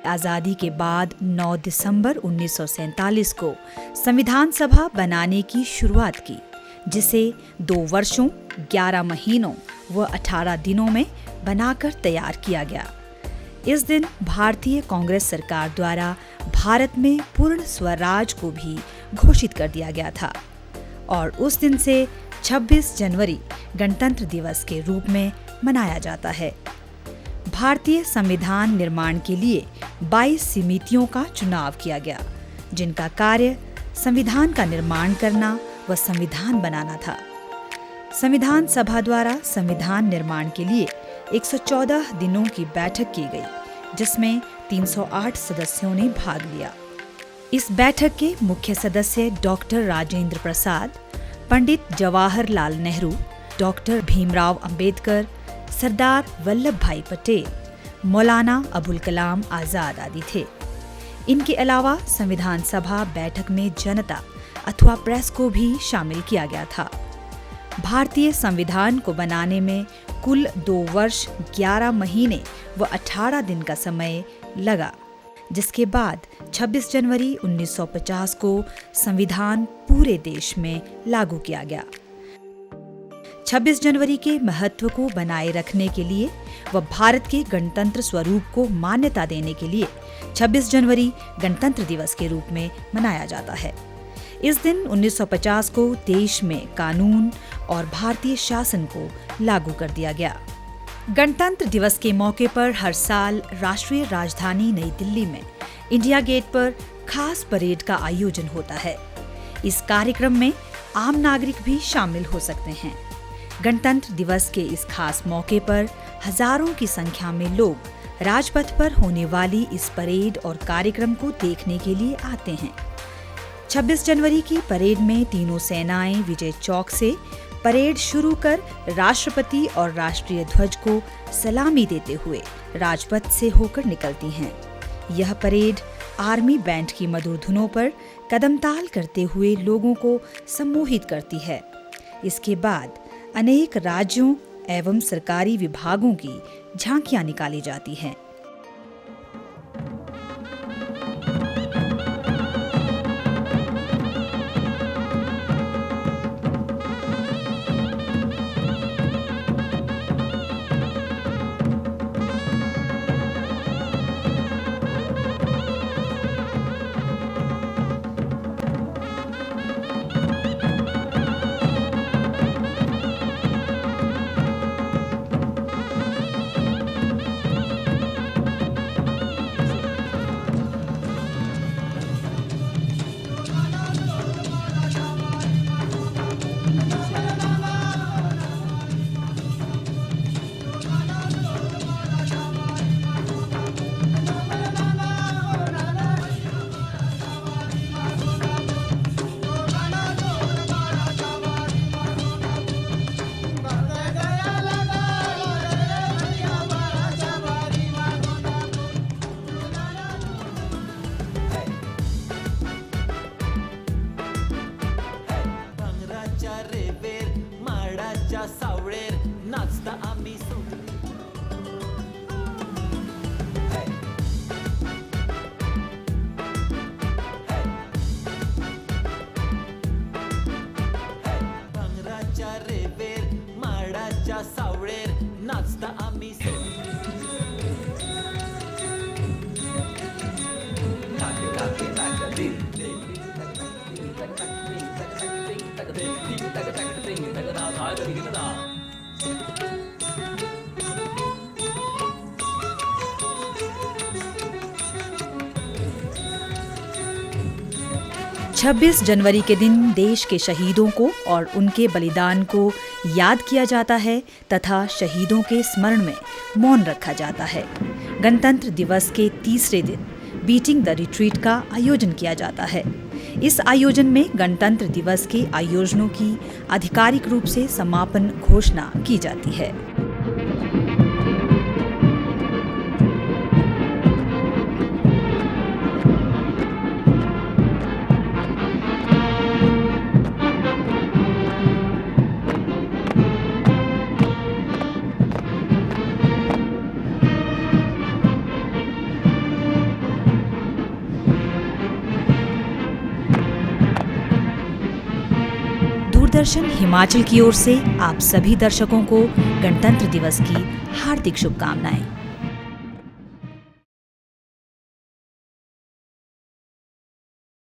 आज़ादी के बाद 9 दिसंबर 1947 को संविधान सभा बनाने की शुरुआत की, जिसे 2 वर्षों, 11 महीनों व 18 दिनों में बनाकर तैयार किया गया। इस दिन भारतीय कांग्रेस सरकार द्वारा भारत में पूर्ण स्वराज को भी घोषित कर दिया गया था और उस दिन से 26 जनवरी गणतंत्र दिवस के रूप में मनाया जाता है। भारतीय संविधान निर्माण के लिए 22 समितियों का चुनाव किया गया, जिनका कार्य संविधान का निर्माण करना व संविधान बनाना था। संविधान सभा द्वारा संविधान निर्माण के लिए 114 दिनों की बैठक की गई, जिसमें 308 सदस्यों ने भाग लिया। इस बैठक के मुख्य सदस्य डॉक्टर राजेंद्र प्रसाद, पंडित जवाहरलाल नेहरू, डॉक्टर भीमराव अंबेडकर, सरदार वल्लभ भाई पटेल, मौलाना अबुल कलाम आजाद आदि थे। इनके अलावा संविधान सभा बैठक में जनता अथवा प्रेस को भी शामिल किया गया था। भारतीय संविधान को बनाने में कुल 2 वर्ष, 11 महीने व 18 दिन का समय लगा, जिसके बाद 26 जनवरी 1950 को संविधान पूरे देश में लागू किया गया। 26 जनवरी के महत्व को बनाए रखने के लिए व भारत के गणतंत्र स्वरूप को मान्यता देने के लिए 26 जनवरी गणतंत्र दिवस के रूप में मनाया जाता है। इस दिन 1950 को देश में कानून और भारतीय शासन को लागू कर दिया गया। गणतंत्र दिवस के मौके पर हर साल राष्ट्रीय राजधानी नई दिल्ली में इंडिया गेट पर खास परेड का आयोजन होता है। इस कार्यक्रम में आम नागरिक भी शामिल हो सकते हैं। गणतंत्र दिवस के इस खास मौके पर हजारों की संख्या में लोग राजपथ पर होने वाली इस परेड और कार्यक्रम को देखने के लिए आते हैं। 26 जनवरी की परेड में तीनों सेनाएं विजय चौक से परेड शुरू कर राष्ट्रपति और राष्ट्रीय ध्वज को सलामी देते हुए राजपथ से होकर निकलती हैं। यह परेड आर्मी बैंड की मधुर धुनों पर कदमताल करते हुए लोगों को सम्मोहित करती है। इसके बाद अनेक राज्यों एवं सरकारी विभागों की झांकियां निकाली जाती हैं। छब्बीस जनवरी के दिन देश के शहीदों को और उनके बलिदान को याद किया जाता है तथा शहीदों के स्मरण में मौन रखा जाता है। गणतंत्र दिवस के तीसरे दिन बीटिंग द रिट्रीट का आयोजन किया जाता है। इस आयोजन में गणतंत्र दिवस के आयोजनों की आधिकारिक रूप से समापन घोषणा की जाती है। दूरदर्शन हिमाचल की ओर से आप सभी दर्शकों को गणतंत्र दिवस की हार्दिक शुभकामनाएं।